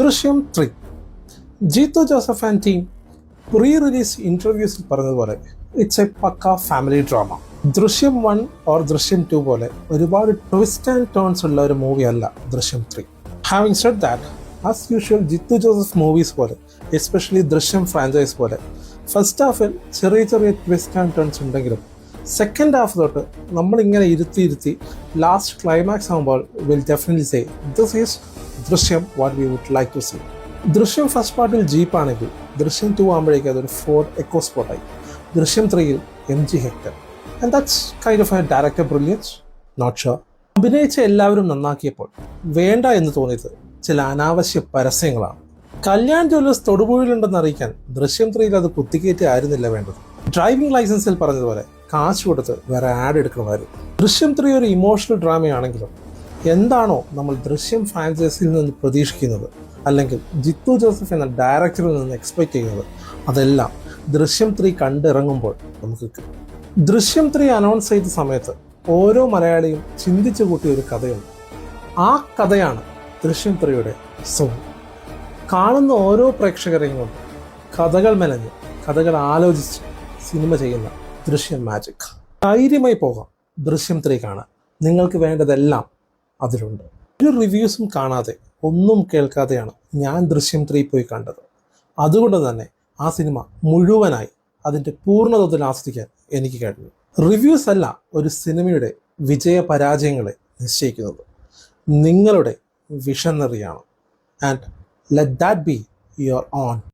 ദൃശ്യം 3 Jeethu Joseph and team pre release ഇൻ്റർവ്യൂസിൽ പറഞ്ഞതുപോലെ it's a pakka family drama. Drishyam 1 or ദൃശ്യം 2 പോലെ ഒരുപാട് ട്വിസ്റ്റ് ആൻഡ് ടേൺസ് ഉള്ള ഒരു മൂവി അല്ല Drishyam 3. Having said that, as usual Jithu Joseph movies പോലെ, എസ്പെഷ്യലി ദൃശ്യം ഫ്രാഞ്ചൈസ് പോലെ, ഫസ്റ്റ് ഹാഫിൽ ചെറിയ ചെറിയ ട്വിസ്റ്റ് ആൻഡ് ടേൺസ് ഉണ്ടെങ്കിലും സെക്കൻഡ് ഹാഫ് തൊട്ട് നമ്മളിങ്ങനെ ഇരുത്തി ലാസ്റ്റ് ക്ലൈമാക്സ് ആകുമ്പോൾ will definitely say this is Drishyam what we would like to see. Drishyam first പാർട്ടിൽ ജീപ്പാണെങ്കിൽ ദൃശ്യം 2 ആകുമ്പോഴേക്കും അതൊരു ഫോർഡ് എക്കോ സ്പോട്ടായി. ദൃശ്യം 3യിൽ MG Hector. And that's kind of a director brilliance, not sure. അഭിനയിച്ച എല്ലാവരും നന്നാക്കിയപ്പോൾ വേണ്ട എന്ന് തോന്നിയത് ചില അനാവശ്യ പരസ്യങ്ങളാണ്. കല്യാൺ ജ്വല്ലേഴ്സ് തൊടുപുഴയിലുണ്ടെന്ന് അറിയിക്കാൻ ദൃശ്യം 3യിൽ അത് കുത്തിക്കയറ്റി ആയിരുന്നില്ല വേണ്ടത്. ഡ്രൈവിംഗ് ലൈസൻസിൽ പറഞ്ഞതുപോലെ കാശ് കൊടുത്ത് വേറെ ആഡ് എടുക്കണമായിരുന്നു. ദൃശ്യം 3 ഒരു ഇമോഷണൽ ഡ്രാമയാണെങ്കിലും എന്താണോ നമ്മൾ ദൃശ്യം ഫ്രാഞ്ചൈസിൽ നിന്ന് പ്രതീക്ഷിക്കുന്നത്, അല്ലെങ്കിൽ ജിത്തു ജോസഫ് എന്ന ഡയറക്ടറിൽ നിന്ന് എക്സ്പെക്ട് ചെയ്യുന്നത്, അതെല്ലാം ദൃശ്യം 3 കണ്ടിറങ്ങുമ്പോൾ നമുക്ക് കിട്ടും. ദൃശ്യം 3 അനൗൺസ് ചെയ്ത സമയത്ത് ഓരോ മലയാളിയും ചിന്തിച്ചു കൂട്ടിയ ഒരു കഥയുണ്ട്. ആ കഥയാണ് ദൃശ്യം 3യുടെ സോൾ. കാണുന്ന ഓരോ പ്രേക്ഷകരെയും കൊണ്ട് കഥകൾ മെനഞ്ഞ്, കഥകൾ ആലോചിച്ച് സിനിമ ചെയ്യുന്ന ദൃശ്യം മാജിക്. ധൈര്യമായി പോകാം ദൃശ്യം 3 കാണാൻ. നിങ്ങൾക്ക് വേണ്ടതെല്ലാം അതിലുണ്ട്. ഒരു റിവ്യൂസും കാണാതെ, ഒന്നും കേൾക്കാതെയാണ് ഞാൻ ദൃശ്യം 3 പോയി കണ്ടത്. അതുകൊണ്ട് തന്നെ ആ സിനിമ മുഴുവനായി അതിൻ്റെ പൂർണ്ണതയിൽ ആസ്വദിക്കാൻ എനിക്ക് കഴിഞ്ഞു. റിവ്യൂസ് അല്ല ഒരു സിനിമയുടെ വിജയ പരാജയങ്ങളെ നിശ്ചയിക്കുന്നത്, നിങ്ങളുടെ വിഷനറിയാണ്. And let that be your on.